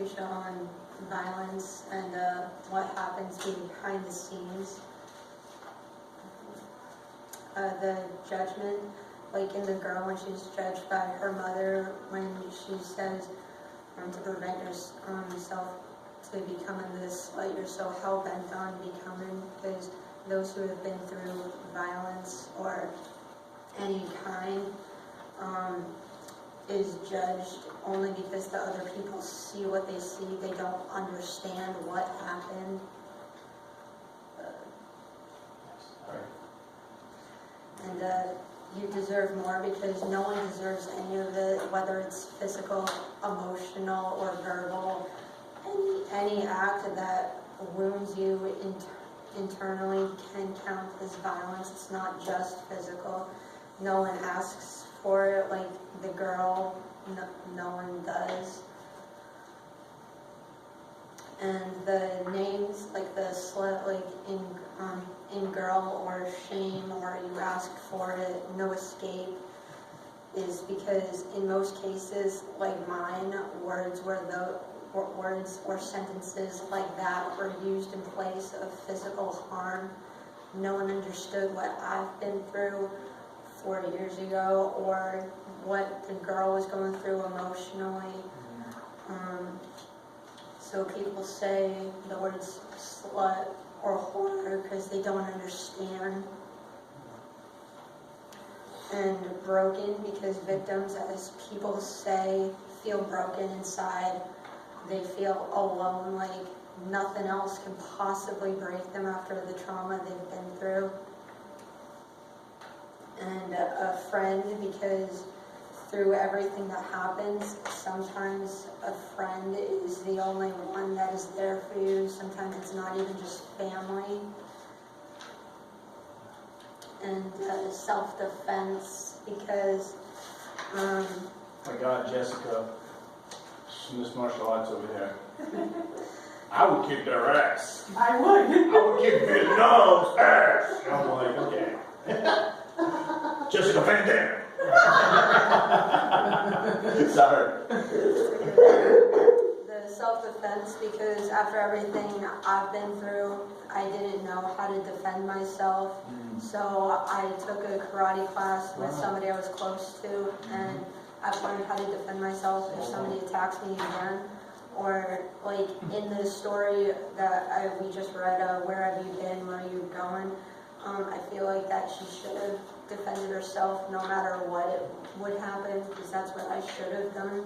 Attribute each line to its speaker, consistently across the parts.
Speaker 1: kucha on violence and what happens behind the scenes. The judgment, like in the girl when she's judged by her mother, when she says to prevent yourself to becoming this, like you're so hell-bent on becoming, because those who have been through violence or any kind is judged only because the other people see what they see. They don't understand what happened. And you deserve more because no one deserves any of it, whether it's physical, emotional, or verbal. Any act that wounds you internally can count as violence. It's not just physical. No one asks for it, like the girl, no one does. And the names, like the slut, like in girl or shame, or you ask for it, no escape, is because in most cases, like mine, words or sentences like that were used in place of physical harm. No one understood what I've been through 40 years ago, or what the girl was going through emotionally. So people say the words slut or whore because they don't understand. And broken because victims, as people say, feel broken inside. They feel alone, like nothing else can possibly break them after the trauma they've been through. And a friend, because through everything that happens, sometimes a friend is the only one that is there for you. Sometimes it's not even just family. And self-defense, because
Speaker 2: my God, Jessica, Miss Martial Arts over here. I would kick their ass.
Speaker 3: I would
Speaker 2: kick Vietnam's ass. I'm like, okay. Jessica Van Damme. Sorry.
Speaker 1: the self-defense, because after everything I've been through, I didn't know how to defend myself. So I took a karate class with somebody I was close to, and I've learned how to defend myself if somebody attacks me again. Or like in the story that we just read, where have you been, where are you going? I feel like that she should have defended herself no matter what it would happen, because that's what I should have done.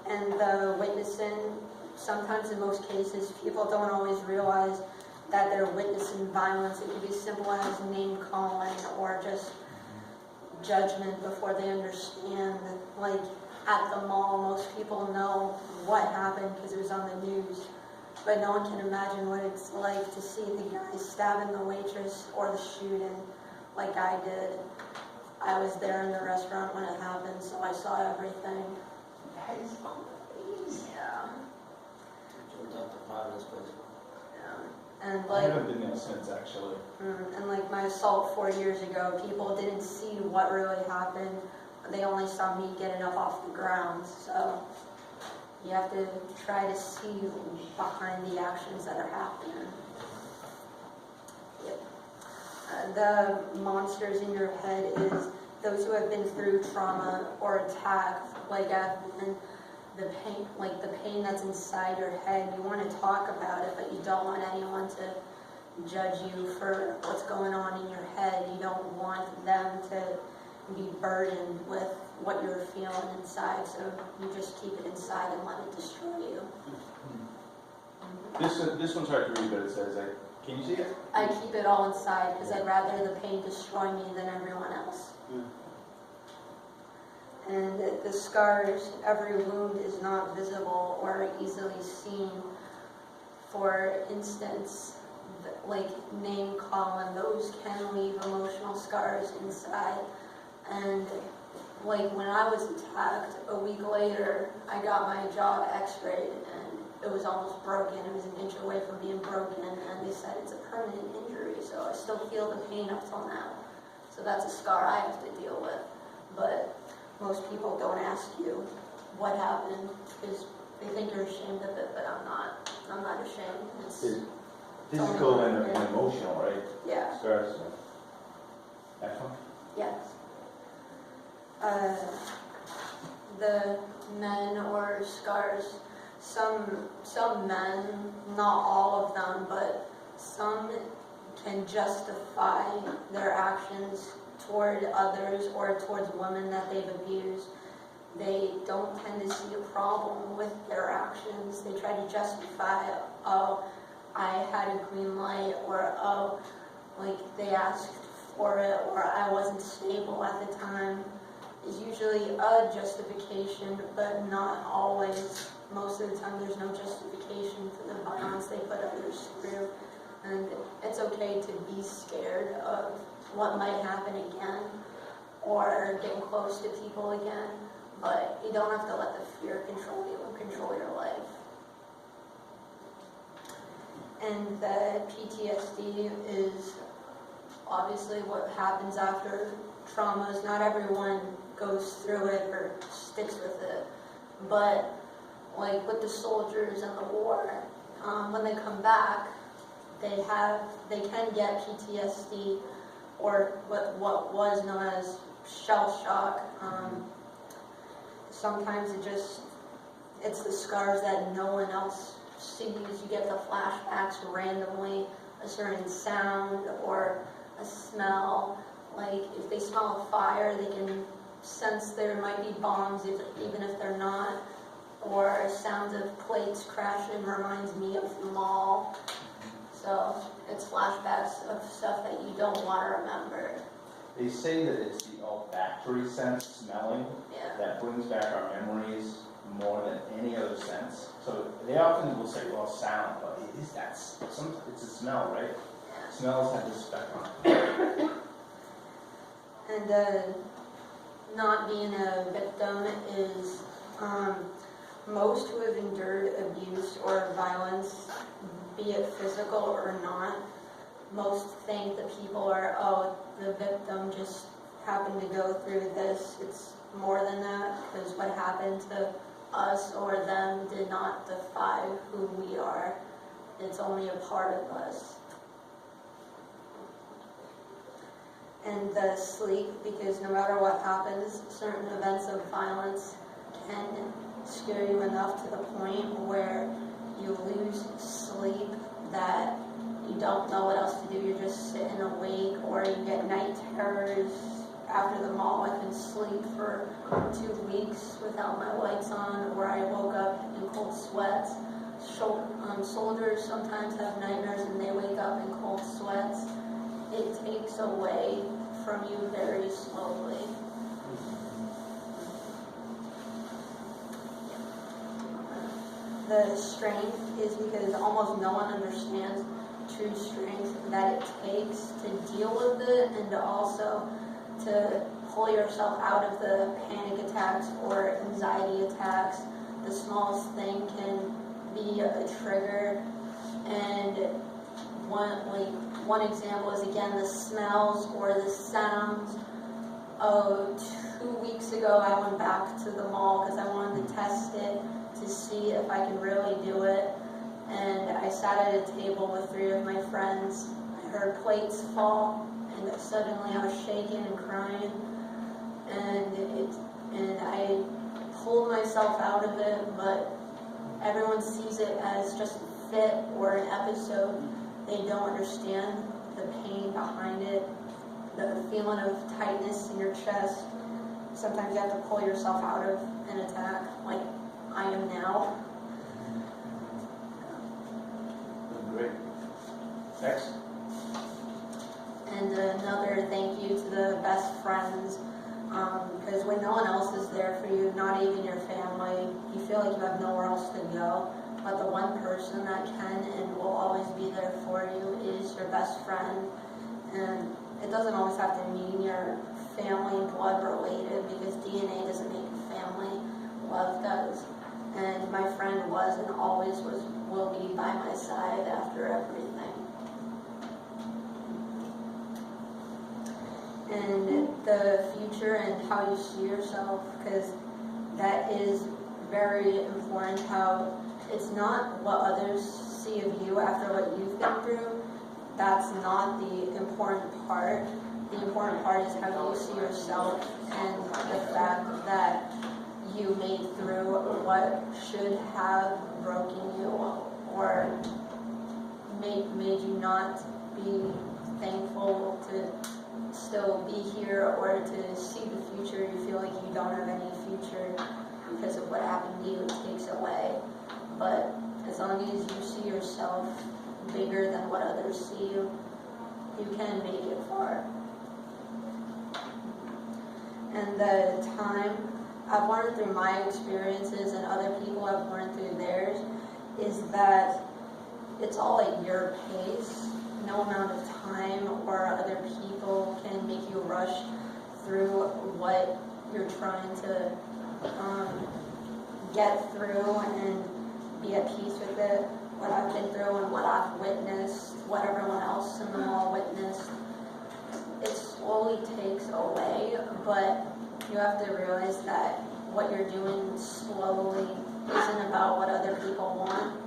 Speaker 1: And the witnessing, sometimes in most cases, people don't always realize that they're witnessing violence. It can be simple as name calling or just judgment before they understand. Like at the mall, most people know what happened because it was on the news. But no one can imagine what it's like to see the guy stabbing the waitress or the shooting like I did. I was there in the restaurant when it happened, so I saw everything.
Speaker 3: That is crazy.
Speaker 1: Yeah. And
Speaker 2: I
Speaker 1: like,
Speaker 2: haven't been there since, actually.
Speaker 1: and like my assault 4 years ago, people didn't see what really happened. They only saw me getting up off the ground. So you have to try to see behind the actions that are happening. Yep. The monsters in your head is those who have been through trauma or attack, like and the pain, like the pain that's inside your head. You want to talk about it, but you don't want anyone to judge you for what's going on in your head. You don't want them to be burdened with what you're feeling inside, so you just keep it inside and let it destroy you.
Speaker 2: This one's hard to read, but it says, can you see it?
Speaker 1: I keep it all inside because I'd rather the pain destroy me than everyone else. And the scars, every wound is not visible or easily seen. For instance, like name calling, those can leave emotional scars inside. And like when I was attacked, a week later, I got my jaw x-rayed and it was almost broken. It was an inch away from being broken, and they said it's a permanent injury, so I still feel the pain up till now. So that's a scar I have to deal with. But most people don't ask you what happened, because they think you're ashamed of it, but I'm not. I'm not ashamed. It's,
Speaker 3: Physical and emotional, right?
Speaker 1: yeah,
Speaker 3: Scars. Next one.
Speaker 1: yes. The men or scars, some men, not all of them, but some can justify their actions toward others or towards women that they've abused. They don't tend to see a problem with their actions. They try to justify, oh, I had a green light, or oh, like they asked for it, or I wasn't stable at the time. Is usually a justification, but not always. Most of the time there's no justification for the violence they put others through. And it's okay to be scared of what might happen again, or getting close to people again, but you don't have to let the fear control you and control your life. And the PTSD is obviously what happens after traumas. Not everyone goes through it or sticks with it, but like with the soldiers in the war, when they come back, they can get PTSD, or what was known as shell shock. Sometimes it's the scars that no one else sees. You get the flashbacks randomly, a certain sound or a smell. Like if they smell a fire, they can sense there might be bombs even if they're not. Or sounds of plates crashing reminds me of the mall. So it's flashbacks of stuff that you don't want to remember.
Speaker 3: They say that it's the olfactory sense, smelling, that brings back our memories more than any other sense. So they often will say, well, sound, but it is that. It's a smell, right?
Speaker 1: Yeah.
Speaker 3: Smells have this effect on it.
Speaker 1: And not being a victim is, most who have endured abuse or violence, be it physical or not, most think that people are, oh, the victim just happened to go through this. It's more than that, because what happened to us or them did not define who we are. It's only a part of us. And the sleep, because no matter what happens, certain events of violence can scare you enough to the point where you lose sleep, that you don't know what else to do. You're just sitting awake, or you get night terrors. After the mall, I couldn't sleep for 2 weeks without my lights on, or I woke up in cold sweats. Soldiers sometimes have nightmares and they wake up in cold sweats. It takes away from you very slowly. The strength is because almost no one understands true strength that it takes to deal with it, and also to pull yourself out of the panic attacks or anxiety attacks. The smallest thing can be a trigger. And one example is, again, the smells or the sounds. 2 weeks ago I went back to the mall because I wanted to test it to see if I could really do it. And I sat at a table with 3 of my friends. I heard plates fall, and suddenly I was shaking and crying. And I pulled myself out of it, but everyone sees it as just a fit or an episode. They don't understand the pain behind it, the feeling of tightness in your chest. Sometimes you have to pull yourself out of an attack, like I am now.
Speaker 3: Great. Next.
Speaker 1: And another thank you to the best friends, because when no one else is there for you, not even your family, you feel like you have nowhere else to go. But the one person that can and will always be there for you is your best friend. And it doesn't always have to mean your family blood related, because DNA doesn't make a family, love does. And my friend was and always will be by my side after everything. And the future and how you see yourself, because that is very important how it's not what others see of you after what you've been through. That's not the important part. The important part is how you see yourself and the fact that you made through what should have broken you or made you not be thankful to still be here or to see the future. You feel like you don't have any future because of what happened to you. It takes away. But as long as you see yourself bigger than what others see you, you can make it far. And the time I've learned through my experiences and other people have learned through theirs is that it's all at your pace. No amount of time or other people can make you rush through what you're trying to get through and be at peace with it. What I've been through and what I've witnessed, what everyone else in the mall witnessed, it slowly takes away, but you have to realize that what you're doing slowly isn't about what other people want.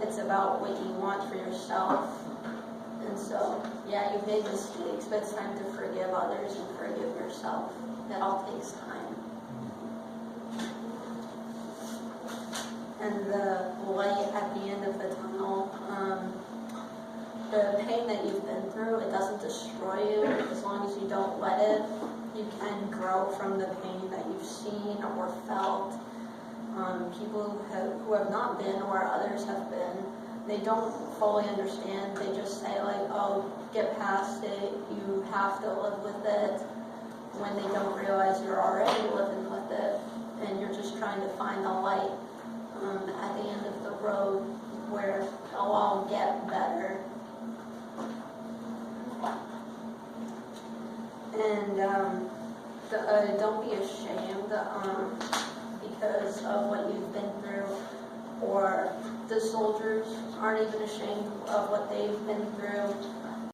Speaker 1: It's about what you want for yourself. And so, yeah, you've made mistakes, but it's time to forgive others and forgive yourself. It all takes time. And the light at the end of the tunnel, the pain that you've been through, it doesn't destroy you. As long as you don't let it, you can grow from the pain that you've seen or felt. People who have not been or others have been, they don't fully understand. They just say like, oh, get past it, you have to live with it, when they don't realize you're already living with it and you're just trying to find the light at the end of the road where it'll all get better. And don't be ashamed because of what you've been through, or the soldiers aren't even ashamed of what they've been through.